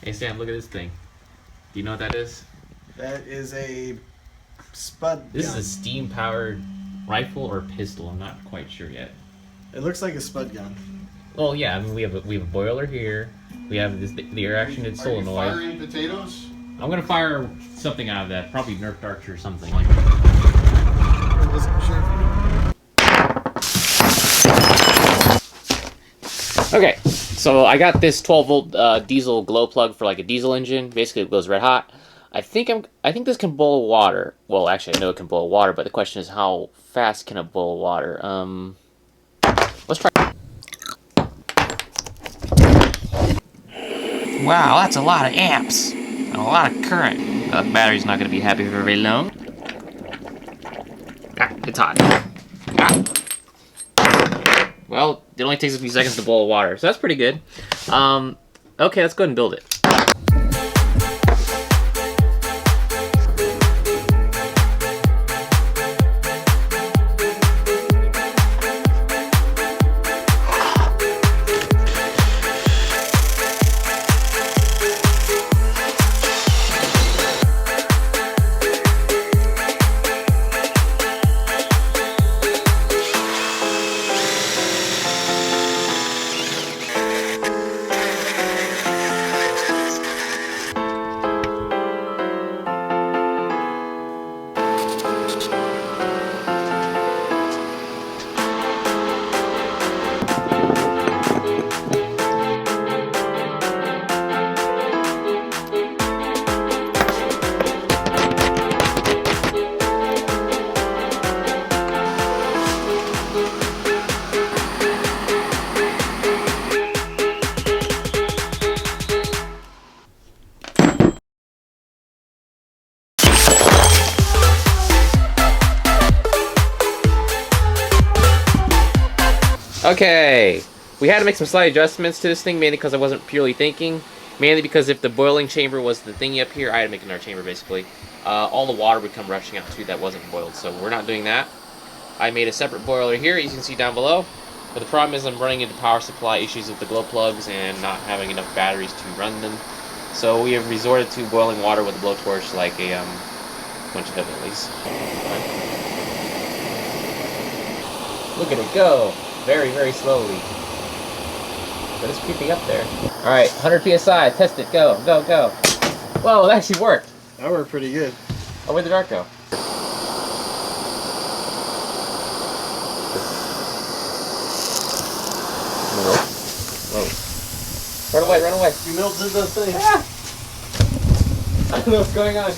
Hey Sam, look at this thing. Do you know what that is? That is a spud This gun. is a steam-powered rifle or pistol. I'm not quite sure yet. It looks like a spud gun. Well, yeah. I mean, we have a boiler here. We have the air-actioned solenoid. Are you firing potatoes? I'm gonna fire something out of that. Probably Nerf darts or something. I wasn't sure. Okay, so I got this 12-volt diesel glow plug for like a diesel engine. Basically, it goes red hot. I think this can boil water. Well, actually, I know it can boil water, but the question is how fast can it boil water? Let's try. Wow, that's a lot of amps and a lot of current. The battery's not going to be happy for very long. Ah, it's hot. Ah. Well, it only takes a few seconds to boil water, so that's pretty good. Okay, let's go ahead and build it. Okay, we had to make some slight adjustments to this thing, mainly because I wasn't purely thinking. Mainly because if the boiling chamber was the thingy up here, I had to make another chamber basically. All the water would come rushing out too that wasn't boiled, so we're not doing that. I made a separate boiler here, as you can see down below. But the problem is I'm running into power supply issues with the glow plugs and not having enough batteries to run them. So we have resorted to boiling water with a blowtorch like a bunch of hillbillies. Look at it go! Very, very slowly. But it's creeping up there. Alright, 100 PSI, test it, go, go, go. Whoa, it actually worked. That worked pretty good. Oh, where'd the dart go? Whoa. Run away, run away. You melted the thing. Ah! I don't know what's going on.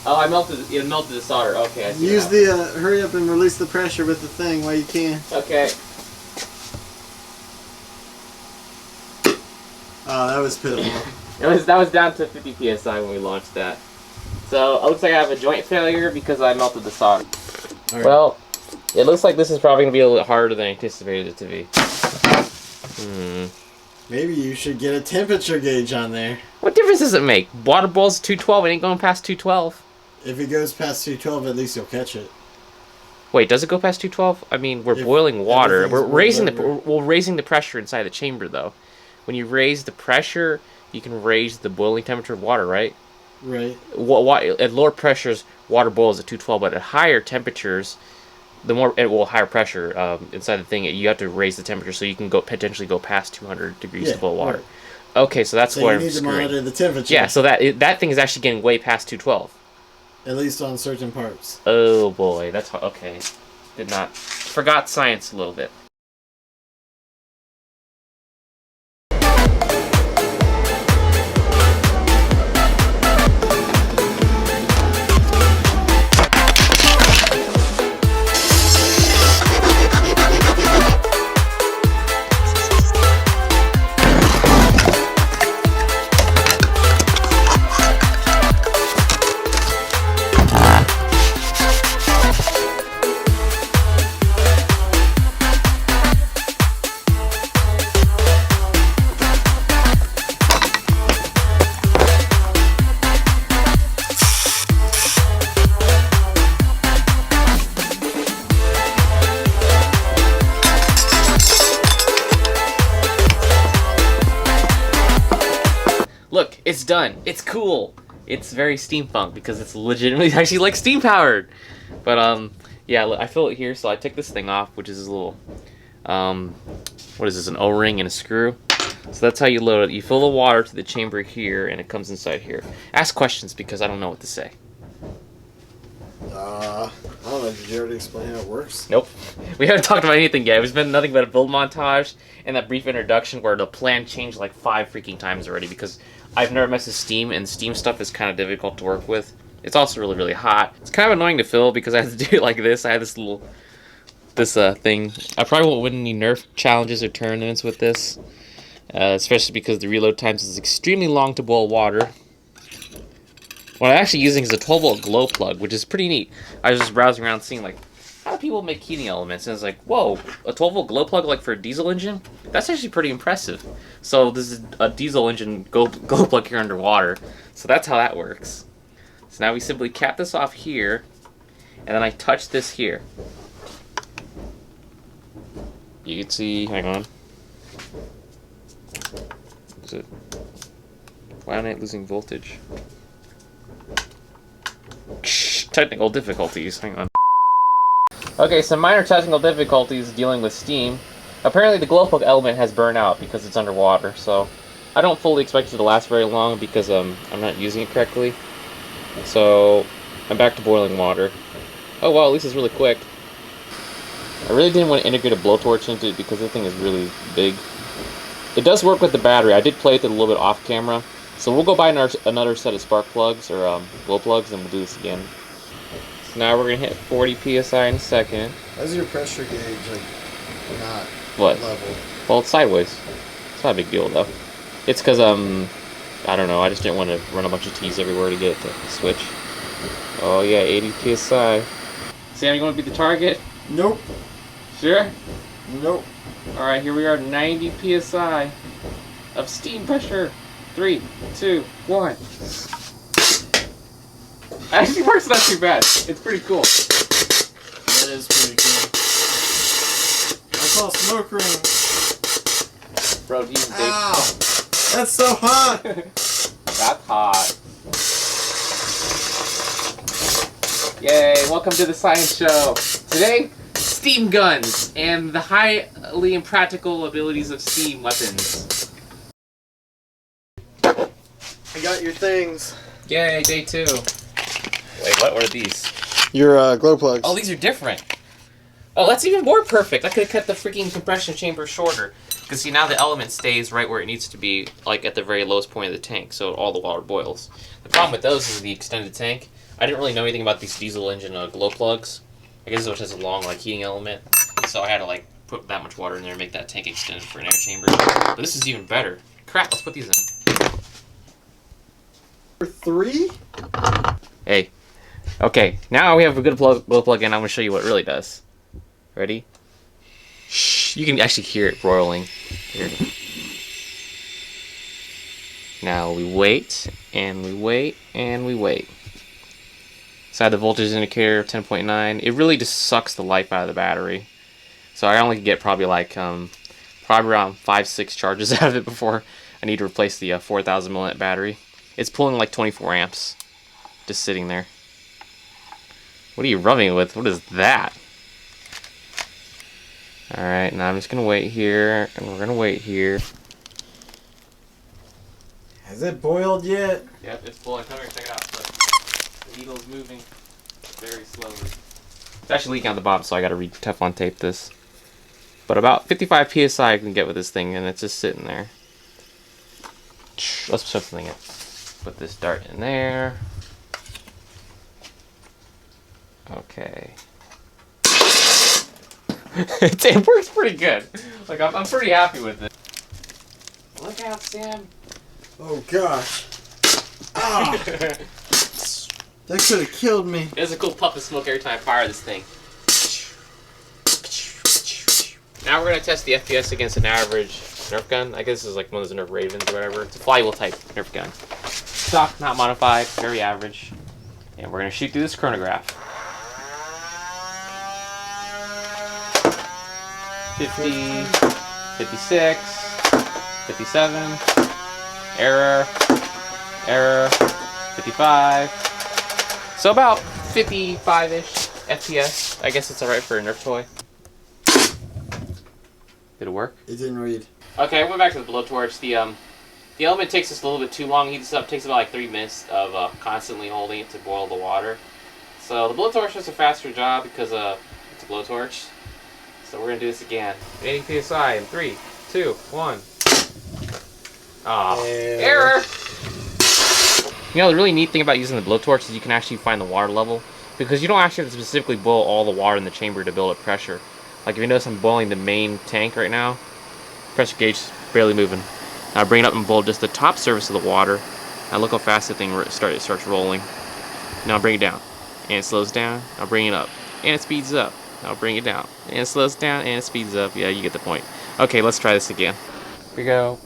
Oh, it melted the solder. Okay, I see. Use the, hurry up and release the pressure with the thing while you can. Okay. Oh, that was pitiful. That was down to 50 PSI when we launched that. So, it looks like I have a joint failure because I melted the solder. Right. Well, it looks like this is probably going to be a little bit harder than I anticipated it to be. Maybe you should get a temperature gauge on there. What difference does it make? Water boils 212, it ain't going past 212. If it goes past 212, at least you'll catch it. Wait, does it go past 212? I mean, we're boiling water. We're raising the pressure inside the chamber, though. When you raise the pressure, you can raise the boiling temperature of water, right? Right. At lower pressures, water boils at 212, but at higher temperatures, higher pressure inside the thing, you have to raise the temperature so you can potentially go past 200 degrees to boil water. Right. Okay, so that's where you need to monitor the temperature. Yeah, so that thing is actually getting way past 212. At least on certain parts. Oh boy, that's okay. Forgot science a little bit. It's done. It's cool. It's very steampunk because it's legitimately actually like steam powered. But yeah, I fill it here. So I take this thing off, which is this little what is this? An O-ring and a screw. So that's how you load it. You fill the water to the chamber here, and it comes inside here. Ask questions because I don't know what to say. I don't know. Did you already explain how it works? Nope. We haven't talked about anything yet. It's been nothing but a build montage and that brief introduction where the plan changed like 5 freaking times already because I've never messed with Steam, and Steam stuff is kind of difficult to work with. It's also really, really hot. It's kind of annoying to fill because I have to do it like this. I have this little thing. I probably won't win any Nerf challenges or tournaments with this, especially because the reload times is extremely long to boil water. What I'm actually using is a 12-volt glow plug, which is pretty neat. I was just browsing around seeing, like, how do people make heating elements? And it's like, whoa, a 12-volt glow plug, like, for a diesel engine? That's actually pretty impressive. So this is a diesel engine glow plug here underwater. So that's how that works. So now we simply cap this off here, and then I touch this here. You can see, hang on. Is it? Why am I losing voltage? Technical difficulties, hang on. Okay, some minor technical difficulties dealing with steam. Apparently the glow plug element has burned out because it's underwater, so I don't fully expect it to last very long because I'm not using it correctly. So I'm back to boiling water. Oh well, at least it's really quick. I really didn't want to integrate a blowtorch into it because this thing is really big. It does work with the battery. I did play with it a little bit off camera. So we'll go buy another set of spark plugs or glow plugs and we'll do this again. So now we're going to hit 40 PSI in a second. How's your pressure gauge, like, not level? Well, it's sideways. It's not a big deal though. It's because, I don't know, I just didn't want to run a bunch of T's everywhere to get it to switch. Oh yeah, 80 PSI. Sam, you want to be the target? Nope. Sure? Nope. Alright, here we are, 90 PSI of steam pressure. 3, 2, 1. Actually works not too bad. It's pretty cool. That is pretty cool. I saw smoke rings. Bro, do you think? Ow! That's so hot! That's hot. Yay, welcome to the science show. Today, steam guns and the highly impractical abilities of steam weapons. I got your things. Yay, day 2. Wait, what were these? Your glow plugs. Oh, these are different. Oh, that's even more perfect. I could have kept the freaking compression chamber shorter. Because see, now the element stays right where it needs to be, like at the very lowest point of the tank, so all the water boils. The problem with those is the extended tank. I didn't really know anything about these diesel engine glow plugs. I guess it has a long like heating element, so I had to like put that much water in there and make that tank extended for an air chamber. But this is even better. Crap, let's put these in. 3? Hey. Okay, now we have a good glow plug in. I'm going to show you what it really does. Ready? Shh, you can actually hear it broiling. Here. Now we wait, and we wait, and we wait. So I have the voltage indicator of 10.9. It really just sucks the life out of the battery. So I only get probably like probably around 5-6 charges out of it before I need to replace the 4,000 milliamp battery. It's pulling like 24 amps, just sitting there. What are you rubbing it with? What is that? Alright, now I'm just going to wait here, and we're going to wait here. Has it boiled yet? Yep, it's boiling. Come here, check it out. Look. The needle's moving very slowly. It's actually leaking out the bottom, so I got to Teflon tape this. But about 55 PSI I can get with this thing, and it's just sitting there. Let's put something in. Put this dart in there. Okay. It works pretty good. Like I'm pretty happy with it. Look out, Sam. Oh gosh. Ah. That could have killed me. There's a cool puff of smoke every time I fire this thing. Now we're gonna test the FPS against an average Nerf gun. I guess this is like one of those Nerf Ravens or whatever. It's a flywheel type Nerf gun. Stock, not modified, very average. And we're gonna shoot through this chronograph. 50, 56, 57, error, Error. 55. So about 55-ish FPS. I guess it's alright for a Nerf toy. Did it work? It didn't read. Okay, I went back to the blowtorch. The element takes us a little bit too long. Heats up. Takes about like 3 minutes of constantly holding it to boil the water. So the blowtorch does a faster job because it's a blowtorch. So we're gonna do this again. 80 psi in 3, 2, 1. Ah, error. You know, the really neat thing about using the blowtorch is you can actually find the water level, because you don't actually have to specifically boil all the water in the chamber to build up pressure. Like if you notice, I'm boiling the main tank right now. Pressure gauge is barely moving. Now I bring it up and boil just the top surface of the water. Now look how fast the thing starts rolling. Now bring it down, and it slows down. I'll bring it up, and it speeds up. I'll bring it down, and it slows down, and it speeds up. Yeah, you get the point. Okay, let's try this again. Here we go.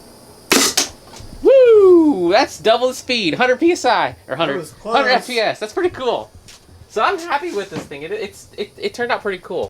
Woo! That's double the speed. 100 psi or 100 FPS. That's pretty cool. So I'm happy with this thing. It turned out pretty cool.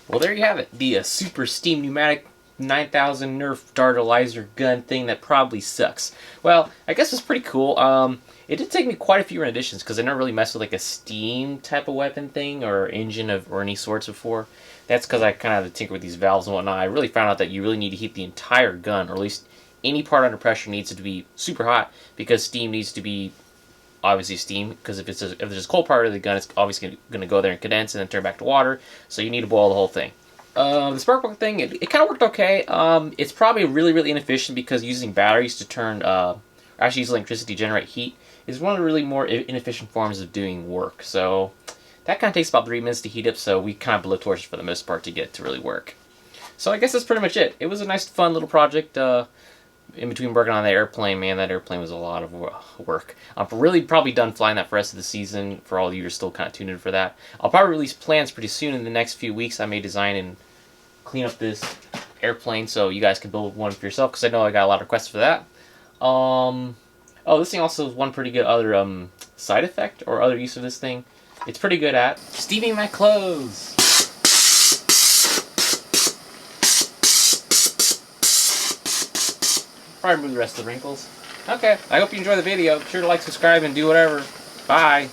Well, there you have it. The super steam pneumatic 9000 Nerf dartalizer gun thing that probably sucks. Well, I guess it's pretty cool. It did take me quite a few renditions because I never really messed with like a steam type of weapon thing or engine or any sorts before. That's because I kind of had to tinker with these valves and whatnot. I really found out that you really need to heat the entire gun, or at least any part under pressure needs to be super hot, because steam needs to be obviously steam, because if there's a cold part of the gun, it's obviously going to go there and condense and then turn back to water, so you need to boil the whole thing. The spark plug thing, it kind of worked okay. It's probably really inefficient because using batteries to turn, actually use electricity to generate heat is one of the really more inefficient forms of doing work. So that kind of takes about 3 minutes to heat up, so we kind of blow torches for the most part to get it to really work. So I guess that's pretty much it. It was a nice fun little project. In between working on that airplane, man, that airplane was a lot of work. I'm really probably done flying that for the rest of the season, for all of you who are still kind of tuned in for that. I'll probably release plans pretty soon in the next few weeks. I may design and clean up this airplane so you guys can build one for yourself, because I know I got a lot of requests for that. Oh, this thing also has one pretty good other side effect, or other use of this thing. It's pretty good at steaming my clothes. Probably remove the rest of the wrinkles. Okay, I hope you enjoy the video. Be sure to like, subscribe, and do whatever. Bye.